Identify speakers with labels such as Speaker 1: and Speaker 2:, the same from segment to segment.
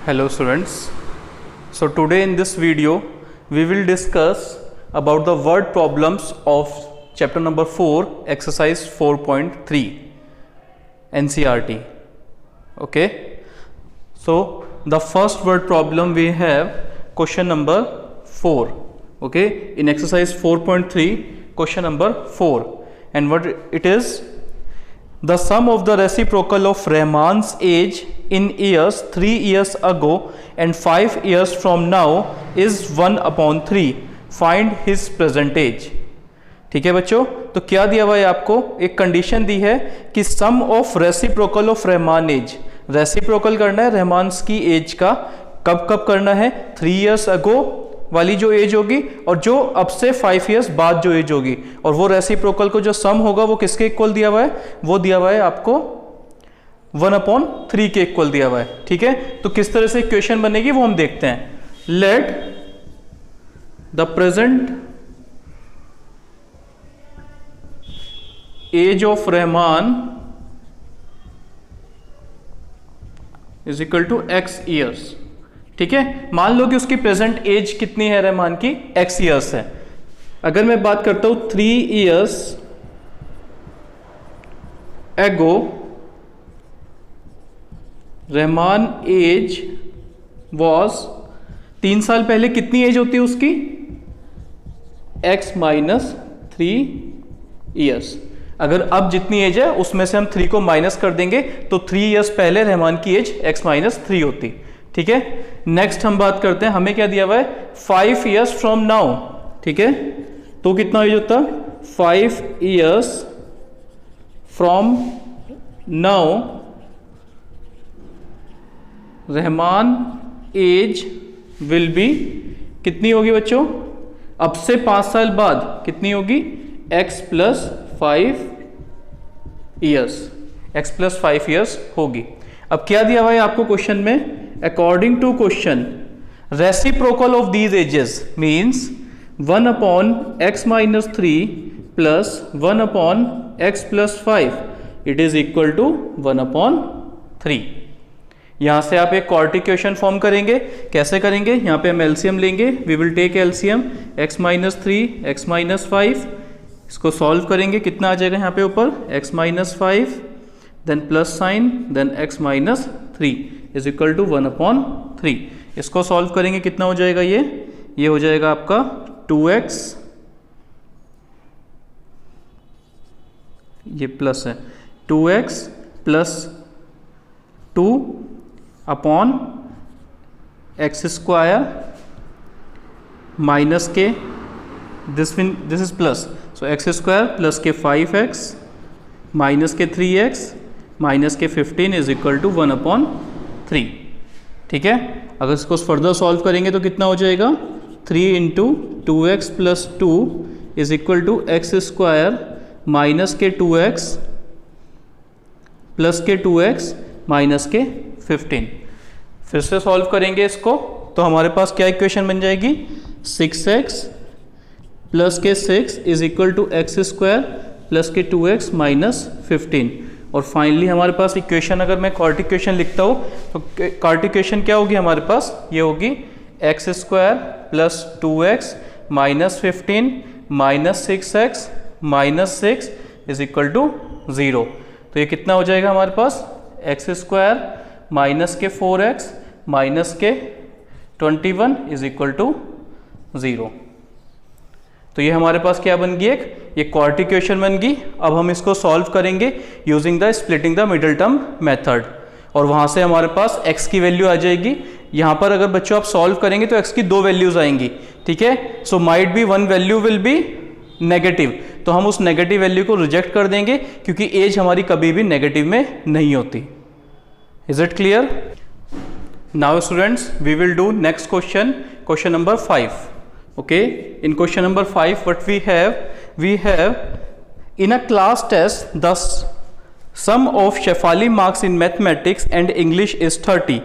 Speaker 1: Hello students. So today in this video we will discuss about the word problems of chapter number 4 exercise 4.3 NCERT. Okay. So the first word problem we have question number 4. Okay. In exercise 4.3 question number 4, and what it is: the sum of the reciprocal of Rahman's age in years 3 years ago and 5 years from now is 1/3. Find his present age. ठीक है बच्चों, तो क्या दिया हुआ है आपको? एक कंडीशन दी है कि sum of reciprocal of Rahman age, reciprocal करना है रहमान की एज का, कब कब करना है? 3 years ago वाली जो एज होगी और जो अब से 5 years बाद जो एज होगी, और वो रेसिप्रोकल को जो सम होगा वो किसके इक्वल दिया हुआ है? वो दिया हुआ है आपको 1/3 के इक्वल दिया हुआ है. ठीक है, तो किस तरह से इक्वेशन बनेगी वो हम देखते हैं. Let the present age of Rahman is equal to x years. ठीक है, मान लो कि उसकी प्रेजेंट एज कितनी है रहमान की? x years है. अगर मैं बात करता हूं 3 years ago Rahman age was, 3 साल पहले कितनी एज होती है उसकी? x - 3 years. अगर अब जितनी एज है उसमें से हम 3 को माइनस कर देंगे तो 3 years पहले रहमान की एज x - 3 होती. ठीक है, नेक्स्ट हम बात करते हैं, हमें क्या दिया हुआ है? 5 years फ्रॉम नाउ. ठीक है, तो कितना एज होता? 5 years from now Rahman age will be कितनी होगी बच्चों? अब से 5 साल बाद कितनी होगी? x + 5 years. x + 5 years होगी. अब क्या दिया हुआ है आपको क्वेश्चन में? According to question reciprocal of these ages means 1/x - 3 plus 1/x + 5 it is equal to 1/3. यहां से आप एक क्वाड्रेटिक इक्वेशन फॉर्म करेंगे. कैसे करेंगे? यहां पे हम एलसीएम लेंगे. We will take LCM x - 3 x - 5. इसको सॉल्व करेंगे, कितना आ जाएगा यहाँ पे ऊपर? x - 5 then plus sign then x - 3 is equal to 1/3. इसको सॉल्व करेंगे, कितना हो जाएगा? ये हो जाएगा आपका 2x, ये प्लस है 2x + 2 अपॉन x² माइनस के this is plus, so x² plus के 5x माइनस के 3x माइनस के 15 इज इक्वल टू 1/3. ठीक है, अगर इसको फर्दर सॉल्व करेंगे तो कितना हो जाएगा? 3 × 2x + 2 is equal to x² minus के 2x प्लस के 2x माइनस के 15. फिर से सॉल्व करेंगे इसको तो हमारे पास क्या इक्वेशन बन जाएगी? 6x प्लस के 6 is equal to x² plus के 2x माइनस 15. और फाइनली हमारे पास इक्वेशन, अगर मैं क्वाड्रेटिक इक्वेशन लिखता हूँ तो क्वाड्रेटिक इक्वेशन क्या होगी हमारे पास? ये होगी x² plus 2x minus 15 minus 6x minus 6 is equal to 0. तो ये कितना हो जाएगा हमारे पास? x² माइनस के 4x माइनस के 21 इज इक्वल टू 0. तो ये हमारे पास क्या बन गई? एक ये क्वाड्रेटिक इक्वेशन बन गई. अब हम इसको सॉल्व करेंगे using the splitting the middle term method, और वहां से हमारे पास x की वैल्यू आ जाएगी. यहाँ पर अगर बच्चों आप सॉल्व करेंगे तो x की 2 वैल्यूज आएंगी. ठीक है, so might be 1 value will be negative, तो हम उस नेगेटिव वैल्यू को रिजेक्ट कर देंगे क्योंकि एज हमारी कभी भी नेगेटिव में नहीं होती. Is it clear? Now students we will do next question, question number 5. okay, in question number 5 what we have in a class test the sum of Shefali marks in mathematics and English is 30.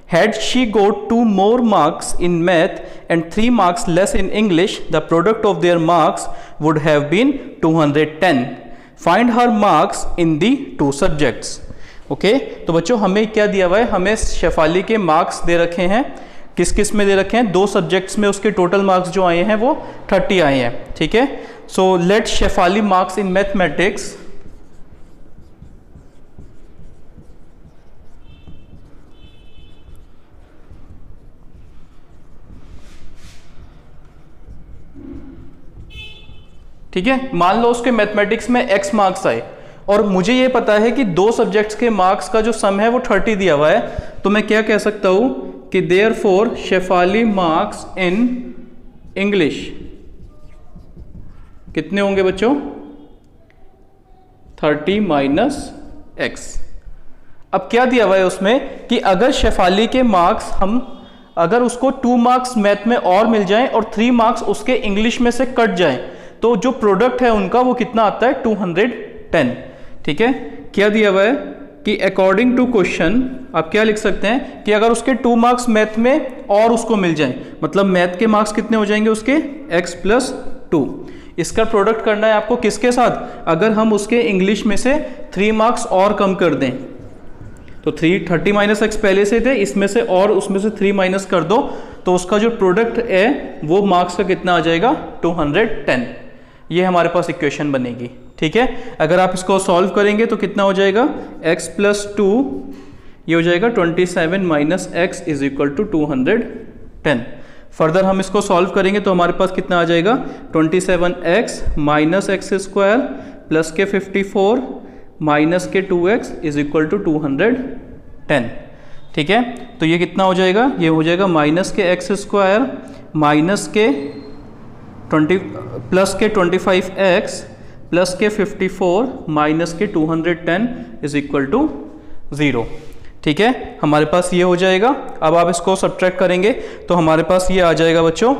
Speaker 1: Had she got 2 more marks in math and 3 marks less in English, the product of their marks would have been 210. Find her marks in the 2 subjects. Okay तो बच्चों हमें क्या दिया हुआ है, हमें शेफाली के marks दे रखे हैं, किस किस में दे रखे हैं, 2 सब्जेक्ट्स में उसके टोटल मार्क्स जो आए हैं वो 30 आए हैं। ठीक है, so let Shefali marks in mathematics ठीक है, मान लो उसके मैथमेटिक्स में x मार्क्स आए और मुझे ये पता है कि 2 सब्जेक्ट्स के मार्क्स का जो सम है वो 30 दिया हुआ है, तो मैं क्या कह सकता हूं कि therefore Shefali marks in English कितने होंगे बच्चों, 30 माइनस x। अब क्या दिया हुआ है उसमें कि अगर शेफाली के मार्क्स अगर उसको 2 मार्क्स मैथ में और मिल जाएं और 3 मार्क्स उसके इंग्लिश में से कट जाएं तो जो प्रोडक्ट है उनका वो कितना आता है, 210। ठीक है, क्या दिया हुआ है कि अकॉर्डिंग टू क्वेश्चन आप क्या लिख सकते हैं कि अगर उसके 2 मार्क्स मैथ में और उसको मिल जाएं, मतलब मैथ के मार्क्स कितने हो जाएंगे उसके x + 2। इसका प्रोडक्ट करना है आपको किसके साथ, अगर हम उसके इंग्लिश में से 3 मार्क्स और कम कर दें तो 30 माइनस x पहले से थे, इसमें से और उसमें से 3 माइनस कर दो तो उसका जो प्रोडक्ट है वो मार्क्स का कितना आ जाएगा, 210। ये हमारे पास इक्वेशन बनेगी। ठीक है, अगर आप इसको सॉल्व करेंगे तो कितना हो जाएगा, x + 2 ये हो जाएगा 27 माइनस x = 210। फर्दर हम इसको सॉल्व करेंगे तो हमारे पास कितना आ जाएगा, 27x माइनस x² प्लस के 54 माइनस के 2x = 210। ठीक है, तो ये कितना हो जाएगा, ये हो जाएगा माइनस के x² माइनस के 20 प्लस के 25x प्लस के 54 माइनस के 210 = 0। ठीक है, हमारे पास ये हो जाएगा। अब आप इसको सब्ट्रैक्ट करेंगे तो हमारे पास ये आ जाएगा बच्चों,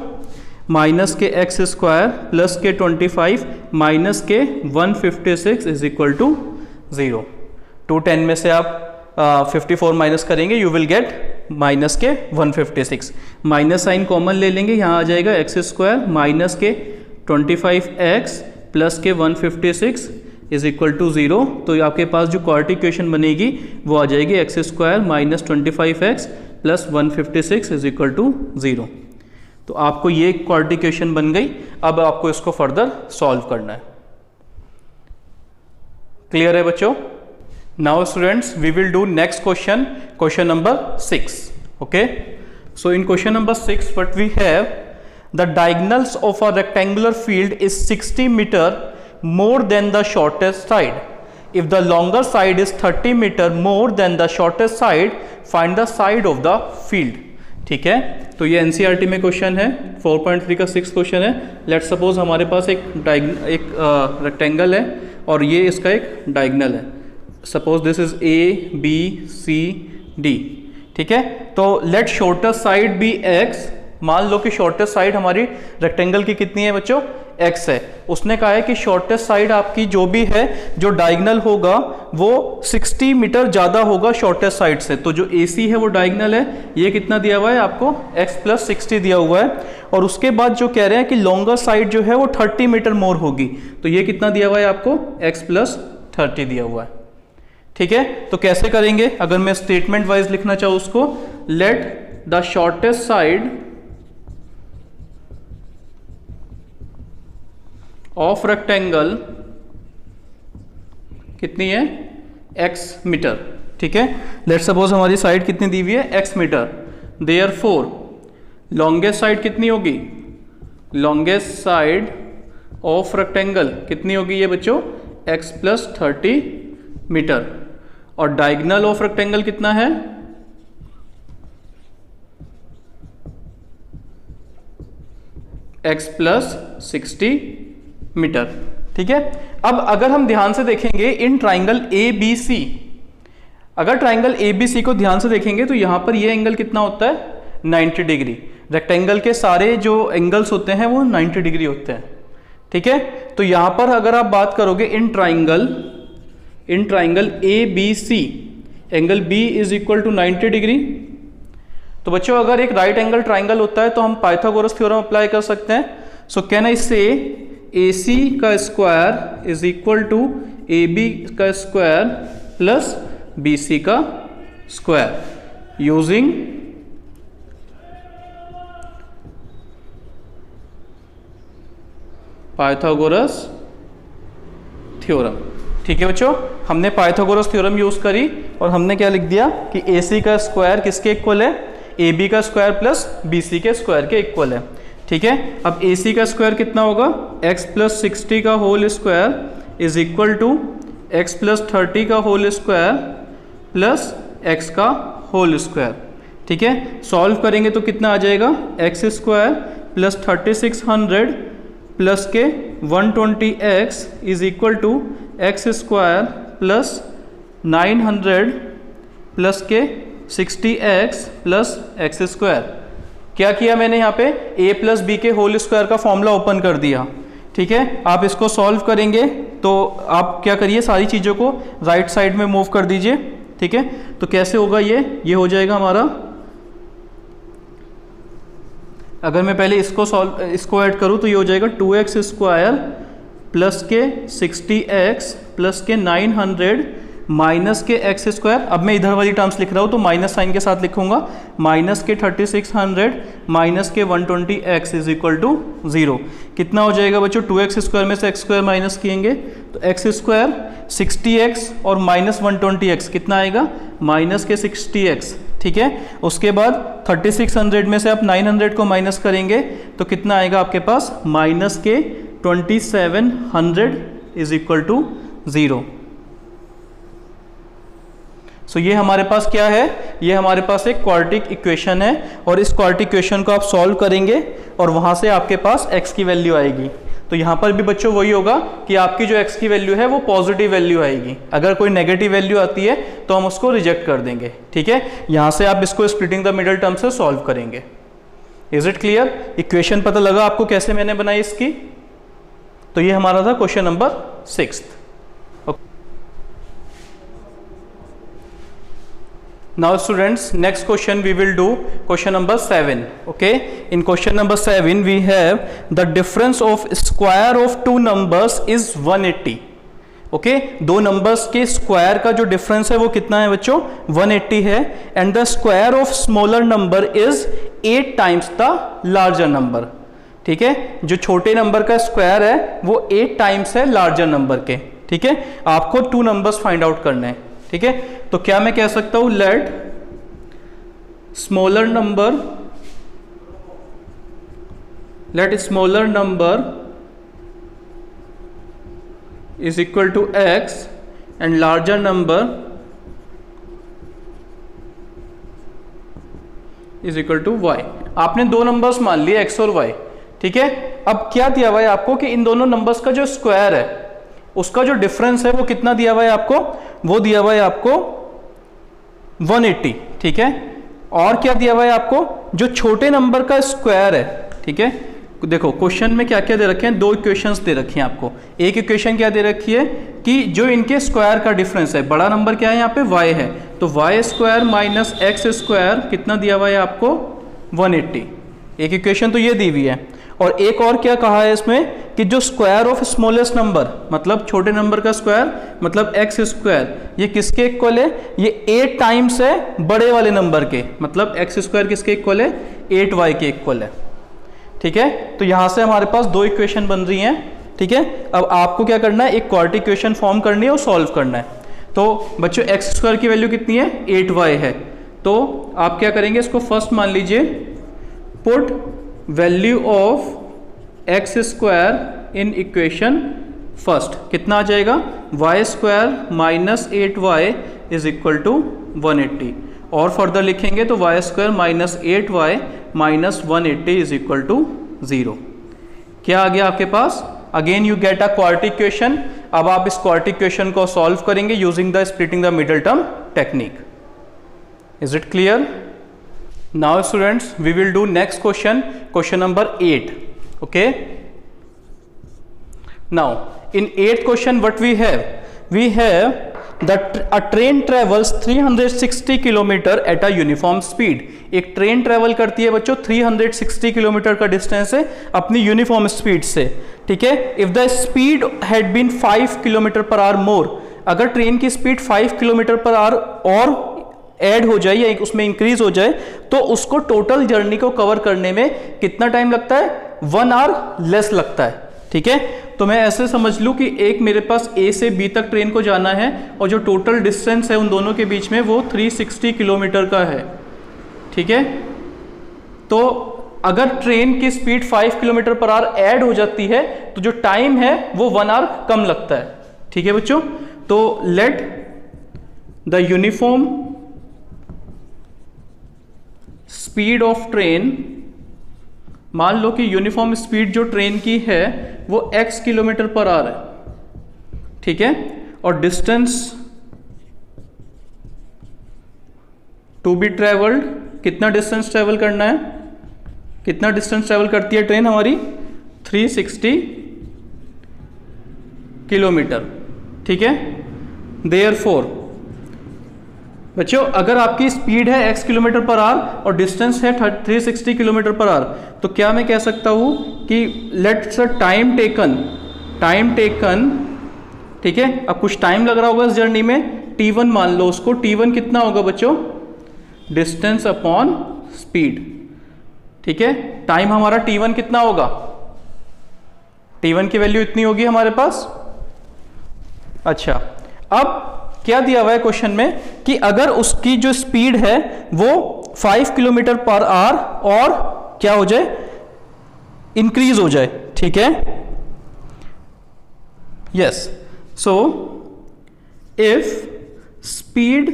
Speaker 1: माइनस के x² प्लस के 25 माइनस के 156 = 0। 210 में से आप 54 माइनस करेंगे, यू विल गेट माइनस के 156। माइनस साइन कॉमन ले लेंगे, यहाँ आ जाएगा x² माइनस के 25x प्लस के 156 = 0। तो आपके पास जो क्वाड्रेटिक इक्वेशन बनेगी वो आ जाएगी x² माइनस 25x प्लस 156 = 0। तो आपको ये क्वाड्रेटिक इक्वेशन बन गई। अब आपको इसको फर्दर सॉल्व करना है। क्लियर है बच्चों? Now students, we will do next question number 6. Okay, so in question number 6 what we have, the diagonals of a rectangular field is 60 meter more than the shortest side. If the longer side is 30 meter more than the shortest side, find the side of the field. ठीक है, तो ये NCERT में question है, 4.3 का 6 question है। Let suppose हमारे पास एक रेक्टेंगल है और ये इसका एक डायगनल है। Suppose this is A B C D। ठीक है, तो let shortest side be x। मान लो कि शॉर्टेस्ट साइड हमारी रेक्टेंगल की कितनी है बच्चों, x है। उसने कहा है कि शॉर्टेस्ट साइड आपकी जो भी है, जो डायगनल होगा वो 60 मीटर ज़्यादा होगा शॉर्टेस्ट साइड से। तो जो AC है वो डायगनल है, ये कितना दिया हुआ है आपको, x + 60 दिया हुआ है। और उसके बाद जो कह रहे हैं कि लॉन्गर साइड जो है वो 30 मीटर मोर होगी, तो ये कितना दिया हुआ है आपको, x + 30 दिया हुआ है। ठीक है, तो कैसे करेंगे, अगर मैं स्टेटमेंट वाइज लिखना चाहूँ उसको, let the shortest side of rectangle कितनी है, x मीटर। ठीक है, लेट सपोज हमारी साइड कितनी दी हुई है, x metre. Therefore longest side कितनी होगी, लॉन्गेस्ट साइड ऑफ रेक्टेंगल कितनी होगी ये बच्चों, x + 30 मीटर। और डायगनल ऑफ रेक्टेंगल कितना है, x + 60 मीटर। ठीक है, अब अगर हम ध्यान से देखेंगे इन ट्राइंगल ABC, अगर ट्राइंगल ABC को ध्यान से देखेंगे तो यहां पर ये एंगल कितना होता है, 90 डिग्री। रेक्टेंगल के सारे जो एंगल्स होते हैं वो 90 डिग्री होते हैं। ठीक है, तो यहां पर अगर आप बात करोगे in triangle ABC, angle B = 90 degree. तो बच्चों अगर एक राइट एंगल ट्राइंगल होता है तो हम पाइथागोरस थ्योरम अप्लाई कर सकते हैं। सो कैन आई से AC² = AB² + BC का स्क्वायर यूजिंग पाइथागोरस थ्योरम। ठीक है बच्चों, हमने पाइथागोरस थ्योरम यूज करी और हमने क्या लिख दिया कि AC का स्क्वायर किसके इक्वल है, AB का स्क्वायर प्लस BC के स्क्वायर के इक्वल है। ठीक है, अब AC का स्क्वायर कितना होगा, x प्लस 60 का whole square is equal to x plus 30 का होल स्क्वायर प्लस x का होल स्क्वायर। ठीक है, सॉल्व करेंगे तो कितना आ जाएगा, x स्क्वायर प्लस 3600 प्लस के 120x is equal to x square plus 900 plus के 60x प्लस x स्क्वायर। क्या किया मैंने यहाँ पे, a प्लस बी के होल स्क्वायर का फॉर्मूला ओपन कर दिया। ठीक है, आप इसको सॉल्व करेंगे तो आप क्या करिए, सारी चीज़ों को राइट साइड में मूव कर दीजिए। ठीक है, तो कैसे होगा ये हो जाएगा हमारा, अगर मैं पहले इसको ऐड करूँ तो ये हो जाएगा 2x स्क्वायर प्लस के 60x प्लस के 900 माइनस के x स्क्वायर। अब मैं इधर वाली टर्म्स लिख रहा हूँ तो माइनस साइन के साथ लिखूंगा, माइनस के 3600 माइनस के 120x इज इक्वल टू 0। कितना हो जाएगा बच्चों, 2x स्क्वायर में से x स्क्वायर माइनस किएंगे तो x स्क्वायर 60x और माइनस 120x कितना आएगा, माइनस के 60x। ठीक है, उसके बाद 3600 में से आप 900 को माइनस करेंगे तो कितना आएगा आपके पास, माइनस के 2700 इज इक्वल टू 0। सो ये हमारे पास क्या है, ये हमारे पास एक क्वाड्रेटिक इक्वेशन है और इस क्वाड्रेटिक इक्वेशन को आप सॉल्व करेंगे और वहां से आपके पास x की वैल्यू आएगी। तो यहाँ पर भी बच्चों वही होगा कि आपकी जो x की वैल्यू है वो पॉजिटिव वैल्यू आएगी। अगर कोई नेगेटिव वैल्यू आती है तो हम उसको रिजेक्ट कर देंगे। ठीक है, यहाँ से आप इसको स्प्लिटिंग द मिडल टर्म से सॉल्व करेंगे। इज इट क्लियर, इक्वेशन पता लगा आपको कैसे मैंने बनाई इसकी। तो ये हमारा था question number 6। Now students, next question we will do question number 7. Okay, in question number 7 we have the difference of square of two numbers is 180. Okay, दो नंबर्स के स्क्वायर का जो डिफरेंस है वो कितना है बच्चों, 180 है। And the square of smaller number is 8 times the larger number. ठीक है, जो छोटे नंबर का स्क्वायर है वो 8 टाइम्स है लार्जर नंबर के। ठीक है, आपको टू नंबर्स फाइंड आउट करने हैं। ठीक है, तो क्या मैं कह सकता हूं, let smaller number is equal to x and larger number is equal to y। आपने दो नंबर्स मान लिए x और y। ठीक है, अब क्या दिया हुआ है आपको कि इन दोनों नंबर्स का जो स्क्वायर है उसका जो डिफरेंस है वो कितना दिया हुआ है आपको, वो दिया हुआ है आपको 180। ठीक है, और क्या दिया हुआ है आपको, जो छोटे नंबर का स्क्वायर है। ठीक है, देखो क्वेश्चन में क्या क्या दे रखे हैं, दो इक्वेशंस दे रखी हैं आपको। एक इक्वेशन क्या दे रखी है कि जो इनके स्क्वायर का डिफरेंस है, बड़ा नंबर क्या है यहाँ पे y है, तो y square minus x square कितना दिया हुआ है आपको 180। एक इक्वेशन तो ये दी हुई है। और एक और क्या कहा है इसमें कि जो स्क्वायर ऑफ स्मॉलेस्ट नंबर, मतलब छोटे नंबर का स्क्वायर मतलब x स्क्वायर, ये किसके इक्वल है, ये 8 टाइम्स है बड़े वाले नंबर के, मतलब x स्क्वायर किसके इक्वल है, 8y के इक्वल है। ठीक है, तो यहां से हमारे पास दो इक्वेशन बन रही हैं। ठीक है, अब आपको क्या करना है, एक क्वाड्रेटिक इक्वेशन फॉर्म करनी है और सॉल्व करना है। तो बच्चों x स्क्वायर की वैल्यू कितनी है, 8y है। तो आप क्या करेंगे, इसको फर्स्ट मान लीजिए, put value of x square in equation first. कितना आ जाएगा, y square minus 8y is equal to 180। और फर्दर लिखेंगे तो y square minus 8y minus 180 is equal to 0। क्या आ गया आपके पास, again you get a quadratic equation. अब आप इस क्वाड्रेटिक इक्वेशन को सॉल्व करेंगे using the splitting the middle term technique. Is it clear? Now students, we will do next question, question number 8. Okay, now in 8th question what we have that a train travels 360 kilometer at a uniform speed. एक train travel करती है बच्चों 360 kilometre का distance है अपनी uniform speed से। ठीक है, if the speed had been 5 kilometre per hour more, अगर ट्रेन की स्पीड 5 किलोमीटर पर आवर और ऐड हो जाए या उसमें इंक्रीज हो जाए तो उसको टोटल जर्नी को कवर करने में कितना टाइम लगता है, 1 आवर लेस लगता है। ठीक है, तो मैं ऐसे समझ लूं कि एक मेरे पास ए से बी तक ट्रेन को जाना है और जो टोटल डिस्टेंस है उन दोनों के बीच में वो 360 किलोमीटर का है। ठीक है, तो अगर ट्रेन की speed 5 kilometre per our add हो जाती है तो जो टाइम है वो 1 आवर कम लगता है। ठीक है बच्चों, तो let the uniform speed of train, मान लो कि यूनिफॉर्म स्पीड जो ट्रेन की है वो x किलोमीटर पर आवर है। ठीक है, और डिस्टेंस टू बी ट्रेवल्ड, कितना डिस्टेंस ट्रेवल करना है, कितना डिस्टेंस ट्रेवल करती है ट्रेन हमारी, 360 किलोमीटर। ठीक है, देयरफॉर बच्चों अगर आपकी स्पीड है x किलोमीटर पर आवर और डिस्टेंस है 360 किलोमीटर पर आवर, तो क्या मैं कह सकता हूं कि लेट्स टाइम टेकन, ठीक है, अब कुछ टाइम लग रहा होगा इस जर्नी में, t1 मान लो उसको, t1 कितना होगा बच्चों, डिस्टेंस अपॉन स्पीड। ठीक है, टाइम हमारा t1 कितना होगा, t1 की वैल्यू इतनी होगी हमारे पास। अच्छा, अब क्या दिया हुआ है क्वेश्चन में कि अगर उसकी जो स्पीड है वो 5 किलोमीटर पर आवर और क्या हो जाए, इंक्रीज हो जाए। ठीक है, yes, so if speed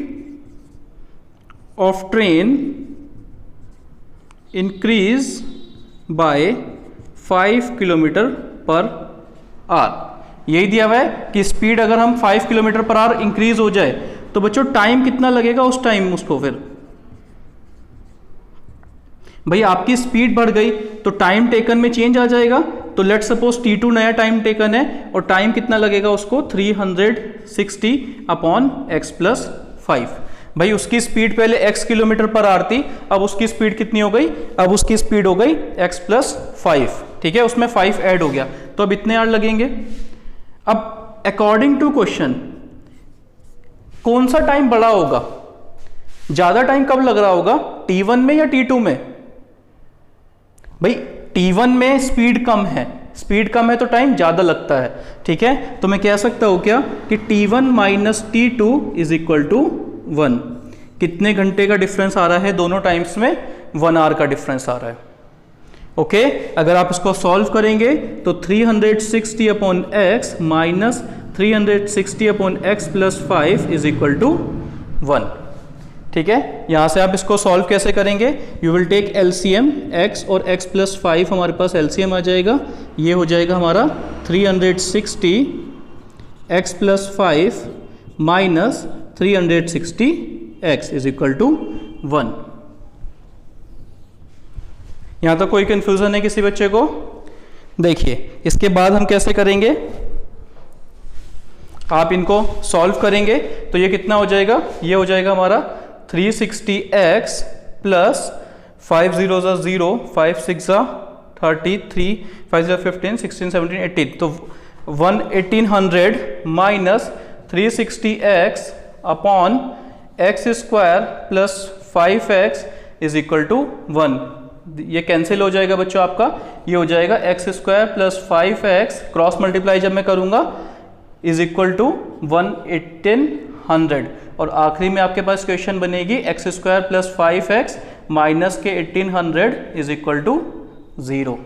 Speaker 1: of train increase by 5 kilometre per our, यही दिया हुआ है कि स्पीड अगर हम 5 किलोमीटर पर आवर इंक्रीज हो जाए तो बच्चों टाइम कितना लगेगा उस टाइम उसको, फिर भाई आपकी स्पीड बढ़ गई तो टाइम टेकन में चेंज आ जाएगा। तो लेट सपोज t2 नया टाइम टेकन है और टाइम कितना लगेगा उसको, 360 अपॉन x प्लस 5। भाई उसकी स्पीड पहले x किलोमीटर पर आवर थी, अब उसकी स्पीड कितनी हो गई, अब उसकी स्पीड हो गई x प्लस 5। ठीक है, उसमें 5 ऐड हो गया तो अब इतने आवर लगेंगे। अब अकॉर्डिंग टू क्वेश्चन कौन सा टाइम बड़ा होगा, ज्यादा टाइम कब लग रहा होगा, t1 में या t2 में। भाई t1 में स्पीड कम है तो टाइम ज्यादा लगता है। ठीक है, तो मैं कह सकता हूं क्या कि t1 minus t2 is equal to 1। कितने घंटे का डिफरेंस आ रहा है दोनों टाइम्स में, 1 आवर का डिफरेंस आ रहा है। ओके, अगर आप इसको सॉल्व करेंगे तो 360 upon x minus 360 upon x plus 5 is equal to 1। ठीक है, यहां से आप इसको सॉल्व कैसे करेंगे, you will take LCM, x और x प्लस 5 हमारे पास एलसीएम आ जाएगा, ये हो जाएगा हमारा 360 x plus 5 minus 360 x is equal to 1। यहां तक कोई कंफ्यूजन है किसी बच्चे को? देखिए इसके बाद हम कैसे करेंगे, आप इनको सॉल्व करेंगे तो ये कितना हो जाएगा, ये हो जाएगा हमारा 360x प्लस 5 0 0, 5 6 33, 5 15, 16 17 18, तो 1800 minus 360x upon x square plus 5x is equal to 1। ये कैंसिल हो जाएगा बच्चों आपका, ये हो जाएगा x square plus 5x, cross multiply जब मैं करूंगा इज इक्वल टू 1800, और आखिरी में आपके पास क्वेश्चन बनेगी x square plus 5x minus के 1800 इज इक्वल टू 0।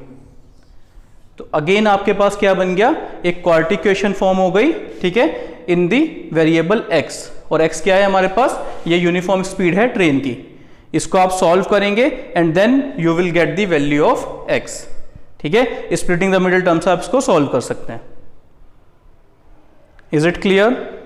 Speaker 1: तो अगेन आपके पास क्या बन गया, एक क्वाड्रेटिक इक्वेशन फॉर्म हो गई। ठीक है, इन दी वेरिएबल x, और x क्या है हमारे पास, ये यूनिफॉर्म स्पीड है ट्रेन की। इसको आप सॉल्व करेंगे and then you will get the value of x। ठीक है, स्प्लिटिंग द मिडिल टर्म से आप इसको सॉल्व कर सकते हैं। Is it clear?